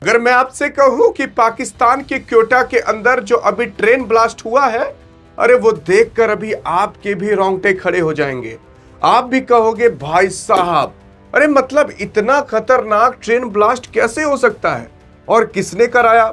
अगर मैं आपसे कहूं कि पाकिस्तान के क्वेटा के अंदर जो अभी ट्रेन ब्लास्ट हुआ है, अरे वो देखकर अभी आपके भी रोंगटे खड़े हो जाएंगे। आप भी कहोगे भाई साहब, अरे मतलब इतना खतरनाक ट्रेन ब्लास्ट कैसे हो सकता है और किसने कराया।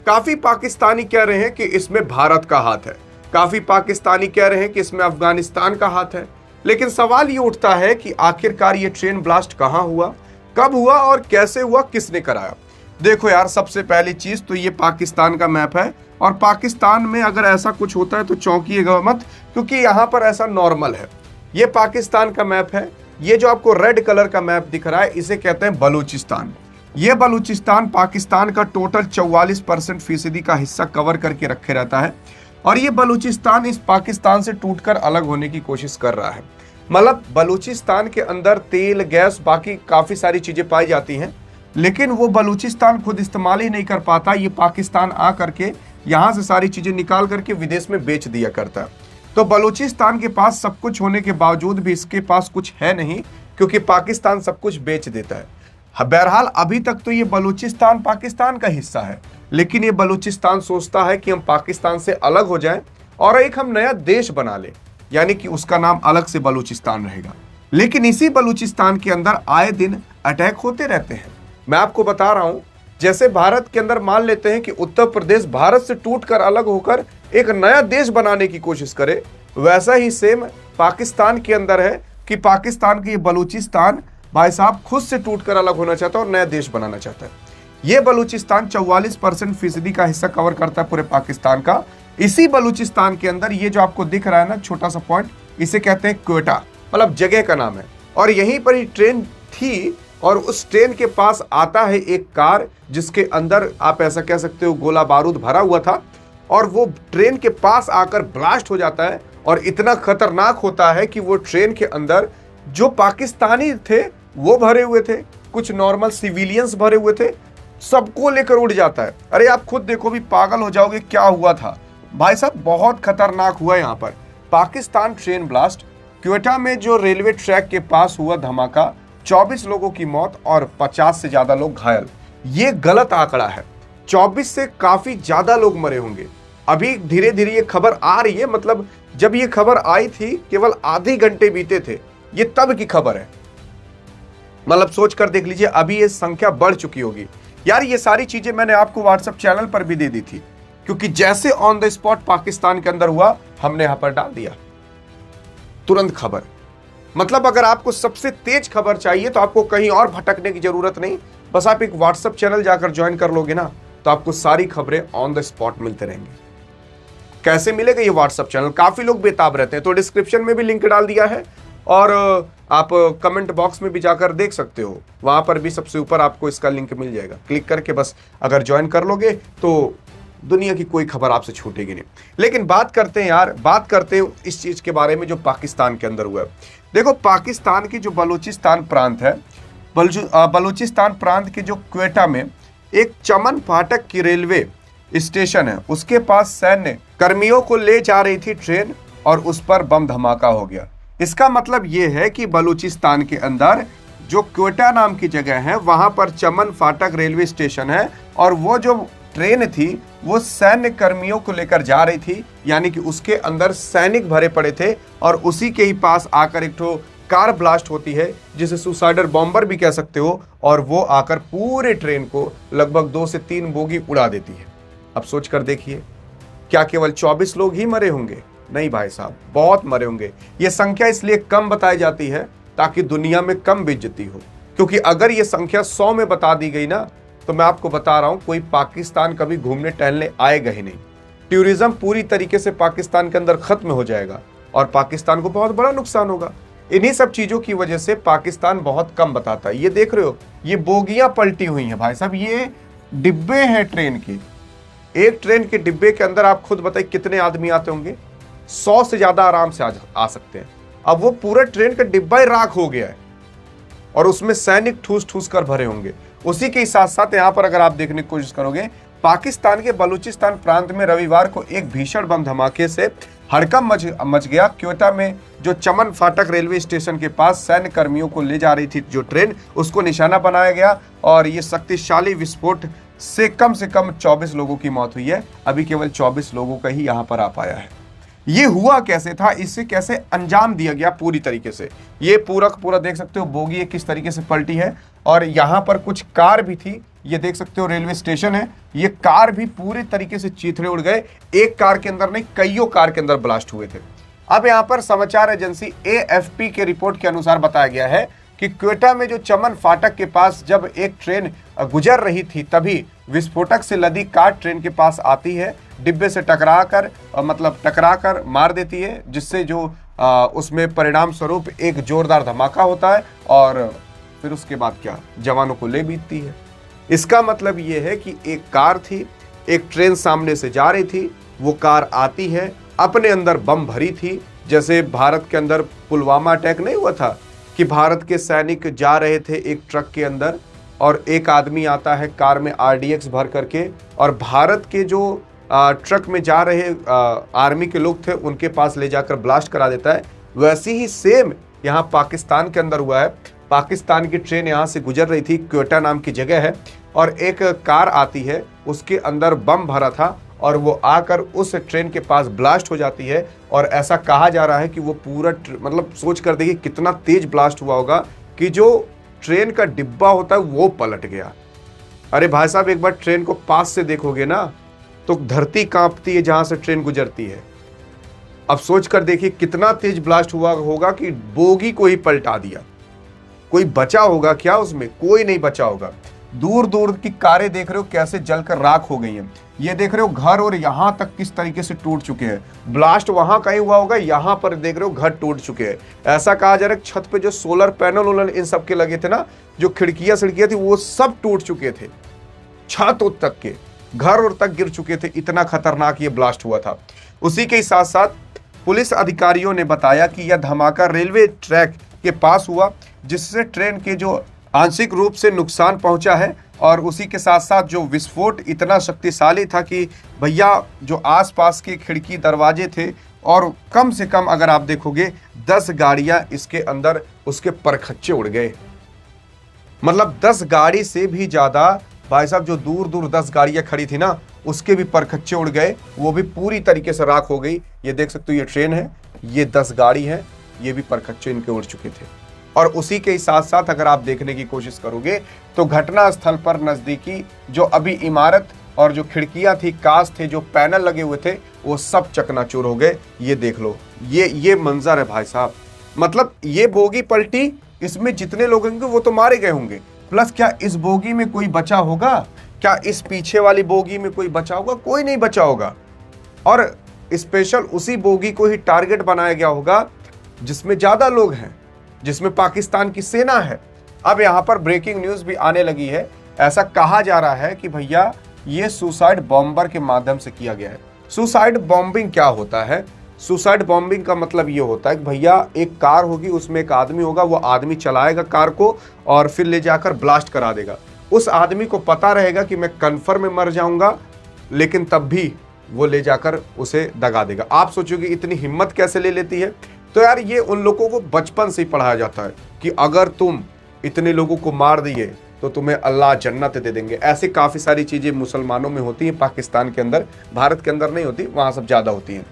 काफी पाकिस्तानी कह रहे हैं कि इसमें भारत का हाथ है, काफी पाकिस्तानी कह रहे हैं कि इसमें अफगानिस्तान का हाथ है। लेकिन सवाल ये उठता है कि आखिरकार ये ट्रेन ब्लास्ट कहां हुआ, कब हुआ और कैसे हुआ, किसने कराया। देखो यार, सबसे पहली चीज तो ये पाकिस्तान का मैप है और पाकिस्तान में अगर ऐसा कुछ होता है तो चौंकिएगा मत, क्योंकि यहाँ पर ऐसा नॉर्मल है। ये पाकिस्तान का मैप है। ये जो आपको रेड कलर का मैप दिख रहा है इसे कहते हैं बलूचिस्तान। ये बलूचिस्तान पाकिस्तान का टोटल 44% का हिस्सा कवर करके रखे रहता है और ये बलूचिस्तान इस पाकिस्तान से टूटकर अलग होने की कोशिश कर रहा है। मतलब बलूचिस्तान के अंदर तेल, गैस, बाकी काफी सारी चीजें पाई जाती हैं, लेकिन वो बलूचिस्तान खुद इस्तेमाल ही नहीं कर पाता। ये पाकिस्तान आ करके यहाँ से सारी चीजें निकाल करके विदेश में बेच दिया करता है। तो बलूचिस्तान के पास सब कुछ होने के बावजूद भी इसके पास कुछ है नहीं, क्योंकि पाकिस्तान सब कुछ बेच देता है। बहरहाल अभी तक तो ये बलूचिस्तान पाकिस्तान का हिस्सा है, लेकिन ये बलूचिस्तान सोचता है कि हम पाकिस्तान से अलग हो जाएं और एक हम नया देश बना लें, यानी कि उसका नाम अलग से बलूचिस्तान रहेगा। लेकिन इसी बलूचिस्तान के अंदर आए दिन अटैक होते रहते हैं। मैं आपको बता रहा हूं, जैसे भारत के अंदर मान लेते हैं कि उत्तर प्रदेश भारत से टूटकर अलग होकर एक नया देश बनाने की कोशिश करे, वैसा ही सेम पाकिस्तान के अंदर है कि पाकिस्तान की बलूचिस्तान भाई साहब खुद से टूटकर अलग होना चाहता है और नया देश बनाना चाहता है। यह बलूचिस्तान 44% का हिस्सा कवर करता है पूरे पाकिस्तान का। इसी बलूचिस्तान के अंदर ये जो आपको दिख रहा है ना छोटा सा पॉइंट, इसे कहते हैं क्वेटा, मतलब जगह का नाम है। और यहीं पर ही ट्रेन थी और उस ट्रेन के पास आता है एक कार जिसके अंदर आप ऐसा कह सकते हो गोला बारूद भरा हुआ था, और वो ट्रेन के पास आकर ब्लास्ट हो जाता है। और इतना खतरनाक होता है कि वो ट्रेन के अंदर जो पाकिस्तानी थे वो भरे हुए थे, कुछ नॉर्मल सिविलियंस भरे हुए थे, सबको लेकर उड़ जाता है। अरे आप खुद देखो, भी पागल हो जाओगे क्या हुआ था भाई साहब, बहुत खतरनाक हुआ यहाँ पर पाकिस्तान ट्रेन ब्लास्ट। क्वेटा में जो रेलवे ट्रैक के पास हुआ धमाका, 24 लोगों की मौत और 50 से ज्यादा लोग घायल। ये गलत आंकड़ा है, 24 से काफी ज्यादा लोग मरे होंगे। अभी धीरे धीरे ये खबर आ रही है, मतलब जब ये खबर आई थी केवल आधे घंटे बीते थे, ये तब की खबर है। मतलब सोच कर देख लीजिए, अभी ये संख्या बढ़ चुकी होगी। यार ये सारी चीजें मैंने आपको व्हाट्सएप चैनल पर भी दे दी थी, क्योंकि जैसे ऑन द स्पॉट पाकिस्तान के अंदर हुआ हमने यहां पर डाल दिया तुरंत खबर। मतलब अगर आपको सबसे तेज खबर चाहिए तो आपको कहीं और भटकने की जरूरत नहीं, बस आप एक व्हाट्सएप चैनल जाकर ज्वाइन कर लोगे ना, तो आपको सारी खबरें ऑन द स्पॉट मिलते रहेंगे। कैसे मिलेगा ये व्हाट्सएप चैनल? काफी लोग बेताब रहते हैं, तो डिस्क्रिप्शन में भी लिंक डाल दिया है और आप कमेंट बॉक्स में भी जाकर देख सकते हो, वहां पर भी सबसे ऊपर आपको इसका लिंक मिल जाएगा। क्लिक करके बस अगर ज्वाइन कर लोगे तो दुनिया की कोई खबर आपसे छूटेगी नहीं। लेकिन बात करते हैं यार, बात करते हैं इस चीज के बारे में जो पाकिस्तान के अंदर हुआ है। देखो, पाकिस्तान की जो बलूचिस्तान प्रांत है, बलूचिस्तान प्रांत के जो क्वेटा में एक चमन फाटक की रेलवे स्टेशन है, उसके पास सैन्य कर्मियों को ले जा रही थी ट्रेन और उस पर बम धमाका हो गया। इसका मतलब यह है कि बलूचिस्तान के अंदर जो क्वेटा नाम की जगह है वहां पर चमन फाटक रेलवे स्टेशन है और वो जो ट्रेन थी वो सैन्य कर्मियों को लेकर जा रही थी, यानी कि उसके अंदर सैनिक भरे पड़े थे और उसी के ही पास आकर एक ठो कार ब्लास्ट होती है जिसे सुसाइडर बॉम्बर भी कह सकते हो, और वो आकर पूरे ट्रेन को लगभग 2 से 3 बोगी उड़ा देती है। अब सोच कर देखिए, क्या केवल 24 लोग ही मरे होंगे? नहीं भाई साहब, बहुत मरे होंगे। ये संख्या इसलिए कम बताई जाती है ताकि दुनिया में कम बेइज्जती हो, क्योंकि अगर ये संख्या 100 में बता दी गई ना, तो मैं आपको बता रहा हूं कोई पाकिस्तान कभी घूमने टहलने आएगा ही नहीं। टूरिज्म पूरी तरीके से पाकिस्तान के अंदर खत्म हो जाएगा और पाकिस्तान को बहुत बड़ा नुकसान होगा। इन्हीं सब चीजों की वजह से पाकिस्तान बहुत कम बताता है। ये देख रहे हो, ये बोगियां पलटी हुई हैं भाई साहब, ये डिब्बे हैं ट्रेन के। एक ट्रेन के डिब्बे के अंदर आप खुद बताइए कितने आदमी आते होंगे? 100 से ज्यादा आराम से आ सकते हैं। अब वो पूरा ट्रेन का डिब्बा ही राख हो गया है और उसमें सैनिक ठूस ठूस कर भरे होंगे। उसी के साथ साथ यहाँ पर अगर आप देखने की कोशिश करोगे, पाकिस्तान के बलूचिस्तान प्रांत में रविवार को एक भीषण बम धमाके से हड़कंप मच गया। क्वेटा में जो चमन फाटक रेलवे स्टेशन के पास सैन्य कर्मियों को ले जा रही थी जो ट्रेन, उसको निशाना बनाया गया और ये शक्तिशाली विस्फोट से कम 24 लोगों की मौत हुई है। अभी केवल 24 लोगों का ही यहां पर आ पाया है। ये हुआ कैसे था, इससे कैसे अंजाम दिया गया पूरी तरीके से, ये पूरा पूरा देख सकते हो। बोगी ये किस तरीके से पलटी है और यहां पर कुछ कार भी थी, ये देख सकते हो रेलवे स्टेशन है, ये कार भी पूरे तरीके से चीथड़े उड़ गए। एक कार के अंदर नहीं, कईयों कार के अंदर ब्लास्ट हुए थे। अब यहां पर समाचार एजेंसी AFP के रिपोर्ट के अनुसार बताया गया है कि क्वेटा में जो चमन फाटक के पास जब एक ट्रेन गुजर रही थी, तभी विस्फोटक से लदी कार ट्रेन के पास आती है, डिब्बे से टकरा कर मार देती है, जिससे जो उसमें परिणाम स्वरूप एक जोरदार धमाका होता है और फिर उसके बाद क्या, जवानों को ले बीतती है। इसका मतलब ये है कि एक कार थी, एक ट्रेन सामने से जा रही थी, वो कार आती है, अपने अंदर बम भरी थी। जैसे भारत के अंदर पुलवामा अटैक नहीं हुआ था कि भारत के सैनिक जा रहे थे एक ट्रक के अंदर और एक आदमी आता है कार में RDX भर करके और भारत के जो ट्रक में जा रहे आर्मी के लोग थे उनके पास ले जाकर ब्लास्ट करा देता है। वैसे ही सेम यहाँ पाकिस्तान के अंदर हुआ है। पाकिस्तान की ट्रेन यहाँ से गुजर रही थी, क्वेटा नाम की जगह है, और एक कार आती है, उसके अंदर बम भरा था और वो आकर उस ट्रेन के पास ब्लास्ट हो जाती है। और ऐसा कहा जा रहा है कि वो पूरा मतलब सोच कर देखिए कितना तेज ब्लास्ट हुआ होगा कि जो ट्रेन का डिब्बा होता है वो पलट गया। अरे भाई साहब, एक बार ट्रेन को पास से देखोगे ना तो धरती कांपती है जहां से ट्रेन गुजरती है। अब सोच कर देखिए कितना तेज ब्लास्ट हुआ होगा कि बोगी को ही पलटा दिया। कोई बचा होगा क्या उसमें? कोई नहीं बचा होगा। दूर दूर की कारें देख रहे हो कैसे जलकर राख हो गई हैं। ये देख रहे हो घर और यहां तक किस तरीके से टूट चुके हैं। ब्लास्ट वहां कहीं हुआ होगा, यहां पर देख रहे हो घर टूट चुके हैं। ऐसा कहा जा रहा है छत पे जो सोलर पैनल इन सब के लगे थे ना, जो खिड़कियां सिड़कियां थी, वो सब टूट चुके थे। छत तक के घर और तक गिर चुके थे। इतना खतरनाक ये ब्लास्ट हुआ था। उसी के साथ साथ पुलिस अधिकारियों ने बताया कि यह धमाका रेलवे ट्रैक के पास हुआ, जिससे ट्रेन के जो आंशिक रूप से नुकसान पहुंचा है। और उसी के साथ साथ जो विस्फोट इतना शक्तिशाली था कि भैया जो आसपास के खिड़की दरवाजे थे, और कम से कम अगर आप देखोगे 10 गाड़ियां इसके अंदर उसके परखच्चे उड़ गए। मतलब 10 गाड़ी से भी ज्यादा भाई साहब, जो दूर दूर 10 गाड़ियां खड़ी थी ना, उसके भी परखच्चे उड़ गए, वो भी पूरी तरीके से राख हो गई। ये देख सकते हो, ये ट्रेन है, ये 10 गाड़ी है, ये भी परखच्चे इनके उड़ चुके थे। और उसी के साथ साथ अगर आप देखने की कोशिश करोगे तो घटना स्थल पर नजदीकी जो अभी इमारत और जो खिड़कियां थी, कांच थे, जो पैनल लगे हुए थे, वो सब चकनाचूर हो गए। ये देख लो, ये मंजर है भाई साहब। मतलब ये बोगी पलटी, इसमें जितने लोग होंगे वो तो मारे गए होंगे, प्लस क्या इस बोगी में कोई बचा होगा? क्या इस पीछे वाली बोगी में कोई बचा होगा? कोई नहीं बचा होगा। और स्पेशल उसी बोगी को ही टारगेट बनाया गया होगा जिसमें ज्यादा लोग हैं, जिसमें पाकिस्तान की सेना है। अब यहां पर ब्रेकिंग न्यूज भी आने लगी है। ऐसा कहा जा रहा है कि भैया ये सुसाइड बॉम्बर के माध्यम से किया गया है। सुसाइड बॉम्बिंग क्या होता है? सुसाइड बॉम्बिंग का मतलब ये होता है कि भैया एक कार होगी, उसमें एक आदमी होगा, वो आदमी चलाएगा कार को और फिर ले जाकर ब्लास्ट करा देगा। उस आदमी को पता रहेगा कि मैं कन्फर्म में मर जाऊंगा, लेकिन तब भी वो ले जाकर उसे दगा देगा। आप सोचोगे इतनी हिम्मत कैसे ले लेती है? तो यार ये उन लोगों को बचपन से ही पढ़ाया जाता है कि अगर तुम इतने लोगों को मार दिए तो तुम्हें अल्लाह जन्नत दे देंगे। ऐसी काफ़ी सारी चीज़ें मुसलमानों में होती हैं, पाकिस्तान के अंदर, भारत के अंदर नहीं होती, वहाँ सब ज़्यादा होती हैं।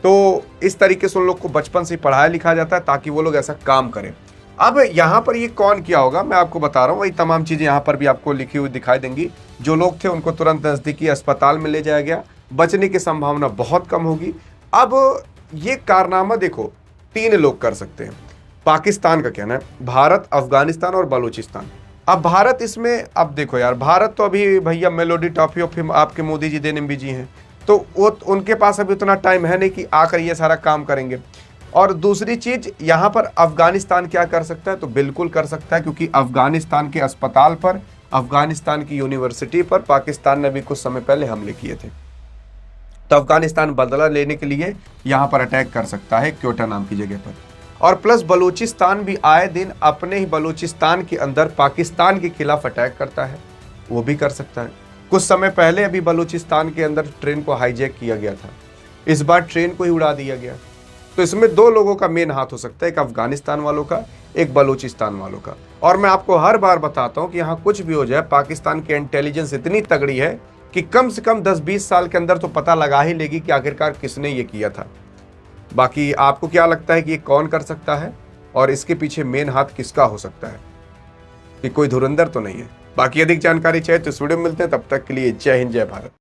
तो इस तरीके से उन लोग को बचपन से ही पढ़ाया लिखा जाता है ताकि वो लोग ऐसा काम करें। अब यहाँ पर ये कौन किया होगा मैं आपको बता रहा हूँ। वही तमाम चीज़ें यहाँ पर भी आपको लिखी हुई दिखाई देंगी। जो लोग थे उनको तुरंत नज़दीकी अस्पताल में ले जाया गया, बचने की संभावना बहुत कम होगी। अब ये कारनामा देखो 3 लोग कर सकते हैं। पाकिस्तान का कहना है, भारत, अफगानिस्तान और बलूचिस्तान। अब भारत इसमें, अब देखो यार, भारत तो अभी भैया मेलोडी टॉफी ऑफ आपके मोदी जी देने में बिजी हैं, तो वो उनके पास अभी उतना टाइम है नहीं कि आकर ये सारा काम करेंगे। और दूसरी चीज, यहाँ पर अफगानिस्तान क्या कर सकता है? तो बिल्कुल कर सकता है, क्योंकि अफगानिस्तान के अस्पताल पर, अफगानिस्तान की यूनिवर्सिटी पर पाकिस्तान ने भी कुछ समय पहले हमले किए थे। तो अफगानिस्तान बदला लेने के लिए यहाँ पर अटैक कर सकता है क्वेटा नाम की जगह पर। और प्लस बलूचिस्तान भी आए दिन अपने ही बलूचिस्तान के अंदर पाकिस्तान के खिलाफ अटैक करता है, वो भी कर सकता है। कुछ समय पहले अभी बलूचिस्तान के अंदर ट्रेन को हाईजैक किया गया था, इस बार ट्रेन को ही उड़ा दिया गया। तो इसमें 2 लोगों का मेन हाथ हो सकता है, एक अफगानिस्तान वालों का, एक बलूचिस्तान वालों का। और मैं आपको हर बार बताता हूं कि यहां कुछ भी हो जाए, पाकिस्तान की इंटेलिजेंस इतनी तगड़ी है कि कम से कम 10-20 साल के अंदर तो पता लगा ही लेगी कि आखिरकार किसने ये किया था। बाकी आपको क्या लगता है कि ये कौन कर सकता है और इसके पीछे मेन हाथ किसका हो सकता है? कि कोई धुरंधर तो नहीं है? बाकी अधिक जानकारी चाहिए तो इस वीडियो में मिलते हैं, तब तक के लिए जय हिंद जय भारत।